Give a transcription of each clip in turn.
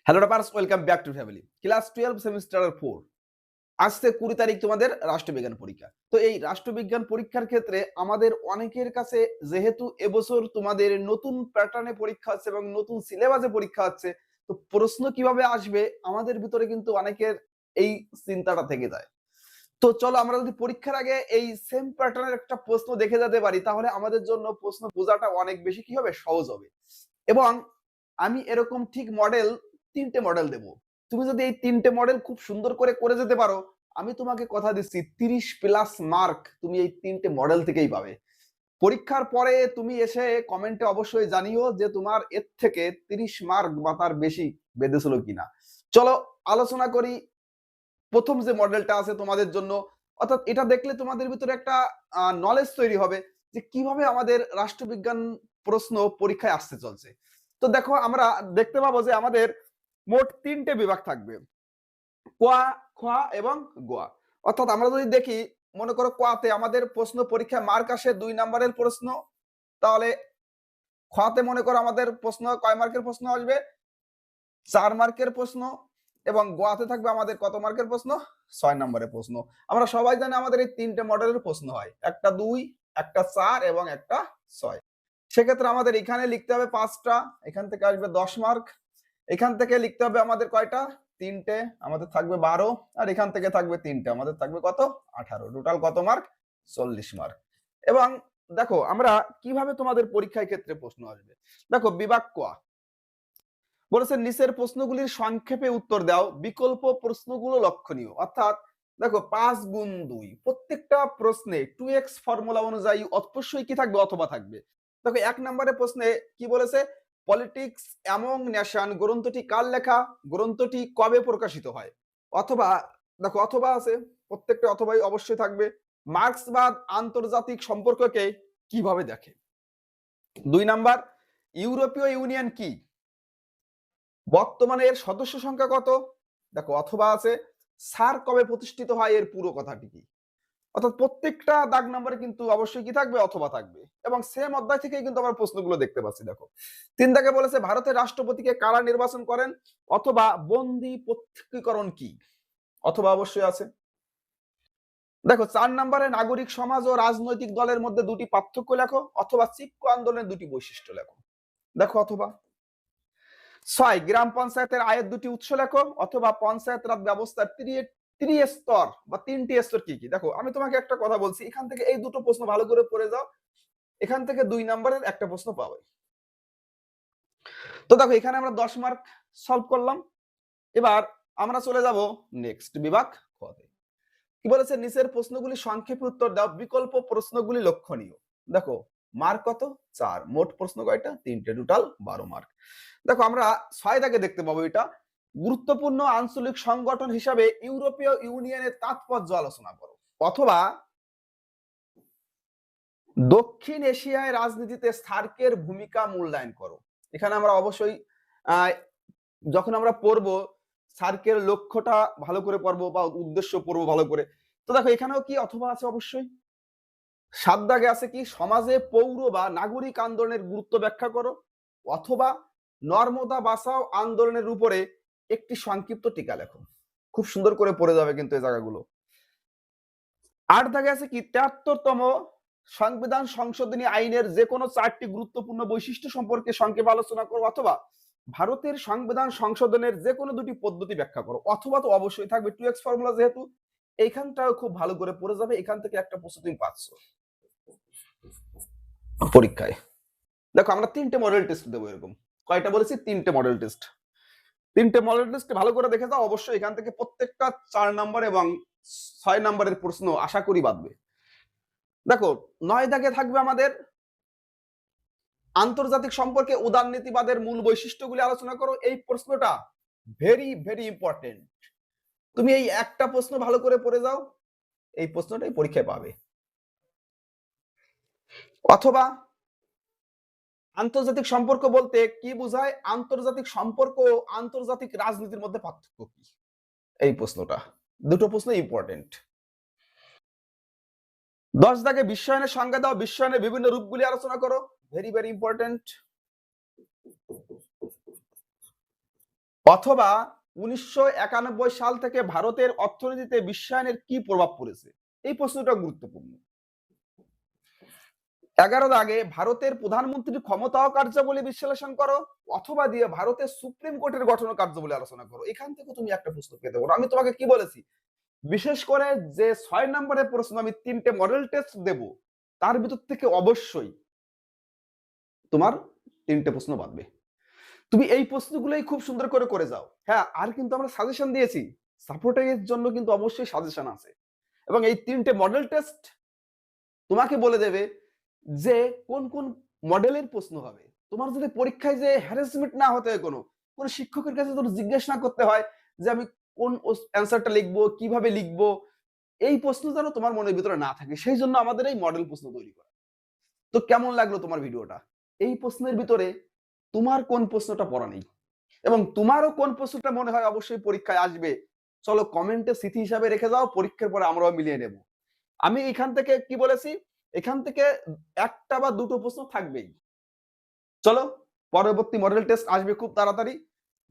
Hello toppers, welcome back to family. Class 12 semester 4 আজ থেকে 20 তারিখ তোমাদের রাষ্ট্রবিজ্ঞান পরীক্ষা। তো এই রাষ্ট্রবিজ্ঞান পরীক্ষার ক্ষেত্রে আমাদের অনেকের কাছে যেহেতু এবছর তোমাদের নতুন প্যাটার্নে পরীক্ষা হচ্ছে এবং নতুন সিলেবাসে পরীক্ষা হচ্ছে, তো প্রশ্ন কিভাবে আসবে আমাদের ভিতরে কিন্তু অনেকের এই চিন্তাটা থেকে যায়। তো চলো আমরা যদি পরীক্ষার আগে এই সেম প্যাটার্নের একটা প্রশ্ন দেখে যেতে পারি, তাহলে আমাদের জন্য প্রশ্ন বোঝাটা অনেক বেশি কি হবে, সহজ হবে। এবং আমি এরকম ঠিক মডেল 3টে মডেল দেব। তুমি যদি এই 3টে মডেল খুব সুন্দর করে যেতে পারো, আমি তোমাকে কথা দিচ্ছি 30 প্লাস মার্ক তুমি এই 3টে মডেল থেকেই পাবে। পরীক্ষার পরে তুমি এসে কমেন্টে অবশ্যই জানিও যে তোমার এর থেকে 30 মার্ক বা তার বেশি বেঁধেছিল কিনা। চলো আলোচনা করি প্রথম যে মডেলটা আছে তোমাদের জন্য। অর্থাৎ এটা দেখলে তোমাদের ভিতরে একটা নলেজ তৈরি হবে যে কিভাবে আমাদের রাষ্ট্রবিজ্ঞান প্রশ্ন পরীক্ষায় আসতে চলছে। তো দেখো আমরা দেখতে পাবো যে আমাদের মোট 3টে বিভাগ থাকবে, কোয়া, খোয়া এবং গোয়া। অর্থাৎ আমরা যদি দেখি, মনে করো কোয়াতে আমাদের প্রশ্ন পরীক্ষায় মার্ক আসে 2 নাম্বারের প্রশ্ন, তাহলে খোয়াতে মনে করো আমাদের প্রশ্ন কয় মার্কের প্রশ্ন আসবে, 4 মার্কের প্রশ্ন। এবং গোয়াতে থাকবে আমাদের কত মার্কের প্রশ্ন, 6 নম্বরের প্রশ্ন। আমরা সবাই জানি আমাদের এই 3টে মডেলের প্রশ্ন হয়, একটা 2, একটা 4 এবং একটা 6। সেক্ষেত্রে আমাদের এখানে লিখতে হবে 5টা, এখান থেকে আসবে 10 মার্ক। এখান থেকে লিখতে হবে আমাদের কয়টা, 3টে, আমাদের থাকবে 12। আর এখান থেকে থাকবে 3টে, আমাদের থাকবে কত, 18। টোটাল কত মার্ক, 40 মার্ক। এবং দেখো আমরা কিভাবে তোমাদের পরীক্ষার ক্ষেত্রে প্রশ্ন আসবে। দেখো বিভাগ ক বলেছে নিচের প্রশ্নগুলির সংক্ষেপে উত্তর দাও, বিকল্প প্রশ্নগুলো লক্ষণীয়। অর্থাৎ দেখো 5 গুণ 2, প্রত্যেকটা প্রশ্নে 2x ফর্মুলা অনুযায়ী অবশ্যই কি থাকবে, অথবা থাকবে। দেখো 1 নম্বরের প্রশ্নে কি বলেছে, পলিটিক্স অ্যামং নেশন গ্রন্থটি কার লেখা, গ্রন্থটি কবে প্রকাশিত হয়। অথবা দেখো অথবা আছে, প্রত্যেকটা অথবাই অবশ্যই থাকবে। মার্ক্সবাদ আন্তর্জাতিক সম্পর্ককে কিভাবে দেখে। 2 নাম্বার, ইউরোপীয় ইউনিয়ন কি, বর্তমানে এর সদস্য সংখ্যা কত। দেখো অথবা আছে, সার কবে প্রতিষ্ঠিত হয়, এর পুরো কথাটি কি। অর্থাৎ প্রত্যেকটা দাগ নম্বরে কিন্তু অবশ্যই কি থাকবে, অথবা থাকবে। এবং সেম অধ্যায় থেকেই কিন্তু আমরা প্রশ্নগুলো দেখতে পাচ্ছি। দেখো 3 দাগে বলেছে ভারতের রাষ্ট্রপতিকে কারা নির্বাচন করেন, অথবা বন্দি প্রত্যক্ষীকরণ কি, অথবা অবশ্যই আছে। দেখো 4 নম্বরে নাগরিক সমাজ ও রাজনৈতিক দলের মধ্যে দুটি পার্থক্য লেখো, অথবা চিপকো আন্দোলনের দুটি বৈশিষ্ট্য লেখো। দেখো অথবা 6 গ্রাম পঞ্চায়েতের আয়ের দুটি উৎস লেখো, অথবা পঞ্চায়েত রাজ ব্যবস্থার ত্রিস্তর বা 3টি স্তর কি কি। দেখো আমি তোমাকে একটা কথা বলছি, এখান থেকে এই দুটো প্রশ্ন ভালো করে পড়ে যাও, এখান থেকে 2 নম্বরের একটা প্রশ্ন পাবে। তো দেখো এখানে আমরা 10 মার্ক সলভ করলাম। এবার আমরা চলে যাব নেক্সট বিভাগ খতে। কি বলেছে, নিচের প্রশ্নগুলি সংক্ষেপে উত্তর দাও, বিকল্প প্রশ্নগুলি লক্ষণীয়। দেখো মার্ক কত, 4, মোট প্রশ্ন কয়টা, 3টে, টোটাল 12 মার্ক। দেখো আমরা 6 দাগে দেখতে পাবো, এটা গুরুত্বপূর্ণ আঞ্চলিক সংগঠন হিসাবে ইউরোপীয় ইউনিয়নের তাৎপর্য আলোচনা করো, অথবা দক্ষিণ এশিয়ায় রাজনীতিতে সার্কের ভূমিকা মূল্যায়ন করো। এখানে আমরা অবশ্যই যখন আমরা পড়বো সার্কের লক্ষ্যটা ভালো করে পড়বো বা উদ্দেশ্য পড়বো ভালো করে। তো দেখো এখানেও কি অথবা আছে অবশ্যই। 7 দাগে আছে কি, সমাজে পৌর বা নাগরিক আন্দোলনের গুরুত্ব ব্যাখ্যা করো, অথবা নর্মদা বাঁচাও আন্দোলনের উপরে একটি সংক্ষিপ্ত টিকা লেখো। খুব সুন্দর করে পড়ে যাবে কিন্তু এই জায়গাগুলো। 8 দাগে আছে কি, 73তম সংবিধান সংশোধনী আইনের যে কোনো 4টি গুরুত্বপূর্ণ বৈশিষ্ট্য সম্পর্কে সংক্ষেপে আলোচনা করো, অথবা ভারতের সংবিধান সংশোধনের যে কোনো দুটি পদ্ধতি ব্যাখ্যা করো। অথবা তো অবশ্যই থাকবে 2x ফর্মুলা, যেহেতু এইখানটাও খুব ভালো করে পড়ে যাবে, এখান থেকে একটা প্রশ্ন তুমি পাচ্ছ পরীক্ষায়। দেখো আমরা 3টে মডেল টেস্ট দেবো, এরকম কয়টা বলেছি, 3টে মডেল টেস্ট। 3টে মডেল টেস্ট ভালো করে দেখে যাও, অবশ্যই এখান থেকে প্রত্যেকটা 4 নম্বর এবং 6 নম্বরের প্রশ্ন আশা করি বাঁধবে। দেখো 9 দাগে থাকবে আমাদের আন্তর্জাতিক সম্পর্কে উদারনীতিবাদের মূল বৈশিষ্ট্যগুলি আলোচনা করো। এই প্রশ্নটা ভেরি ভেরি ইম্পর্টেন্ট, তুমি এই একটা প্রশ্ন ভালো করে পড়ে যাও, এই প্রশ্নটাই পরীক্ষায় পাবে। অথবা আন্তর্জাতিক সম্পর্ক বলতে কি বোঝায়, আন্তর্জাতিক সম্পর্ক ও আন্তর্জাতিক রাজনীতির মধ্যে পার্থক্য কি, এই প্রশ্নটা। দুটো প্রশ্ন ইম্পর্টেন্ট। 10 দাগে বিশ্বায়নের সংজ্ঞা দাও, বিশ্বায়নের বিভিন্ন রূপগুলি আলোচনা করো, ভেরি ভেরি ইম্পর্টেন্ট। অথবা 1991 সাল থেকে ভারতের অর্থনীতিতে বিশ্বায়নের কি প্রভাব পড়েছে? এই প্রশ্নটা গুরুত্বপূর্ণ। 11 দাগে ভারতের প্রধানমন্ত্রীর ক্ষমতা ও কার্যাবলী বিশ্লেষণ করো, অথবা দিয়ে ভারতের সুপ্রিম কোর্টের গঠন ও কার্যাবলী আলোচনা করো। এখান থেকে তুমি একটা প্রশ্ন পেতে পারো। আমি তোমাকে কি বলেছি, বিশেষ করে যে 6 নম্বরের প্রশ্ন আমি 3টে মডেল টেস্ট দেব, তার ভিতর থেকে অবশ্যই তোমার 3টে প্রশ্ন বাঁধবে। তুমি এই প্রশ্নগুলোই খুব সুন্দর করে করে যাও। হ্যাঁ, আর কিন্তু আমরা সাজেশন দিয়েছি, সাপোর্টের জন্য কিন্তু অবশ্যই সাজেশন আছে, এবং এই 3টে মডেল টেস্ট তোমাকে বলে দেবে যে কোন কোন মডেলের প্রশ্ন হবে। তোমার যদি পরীক্ষায় যে হ্যারাসমেন্ট না হতে হয়, কোন শিক্ষকের কাছে তোর জিজ্ঞেস না করতে হয় যে আমি কোন অ্যান্সারটা লিখবো, কিভাবে লিখবো, এই প্রশ্ন যেন তোমার মনের ভিতরে না থাকে, সেই জন্য আমাদের এই মডেল প্রশ্ন তৈরি করা। তো কেমন লাগলো তোমার ভিডিওটা? এই প্রশ্নের ভিতরে তোমার কোন প্রশ্নটা পড়া নেই এবং তোমারও কোন প্রশ্নটা মনে হয় অবশ্যই পরীক্ষায় আসবে, চলো কমেন্টে স্মৃতি হিসাবে রেখে যাও, পরীক্ষার পরে আমরাও মিলিয়ে নেব। আমি এখান থেকে কি বলেছি, এখান থেকে একটা বা দুটো প্রশ্ন থাকবেই। চলো, পরবর্তী মডেল টেস্ট আসবে খুব তাড়াতাড়ি।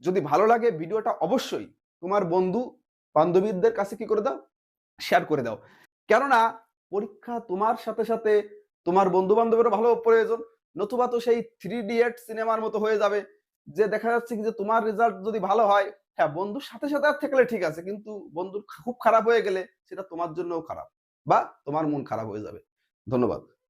যদি ভালো লাগে ভিডিওটা অবশ্যই তোমার বন্ধু বান্ধবীদের কাছে কি করে দাও, শেয়ার করে দাও। কেননা পরীক্ষা তোমার সাথে সাথে তোমার বন্ধু বান্ধবেরও ভালো প্রয়োজন, নতুবা তো সেই 3 ইডিয়ট সিনেমার মতো হয়ে যাবে, যে দেখা যাচ্ছে কি যে তোমার রেজাল্ট যদি ভালো হয়, হ্যাঁ বন্ধুর সাথে সাথে আর থাকলে ঠিক আছে, কিন্তু বন্ধুর খুব খারাপ হয়ে গেলে সেটা তোমার জন্যও খারাপ, বা তোমার মন খারাপ হয়ে যাবে। ধন্যবাদ।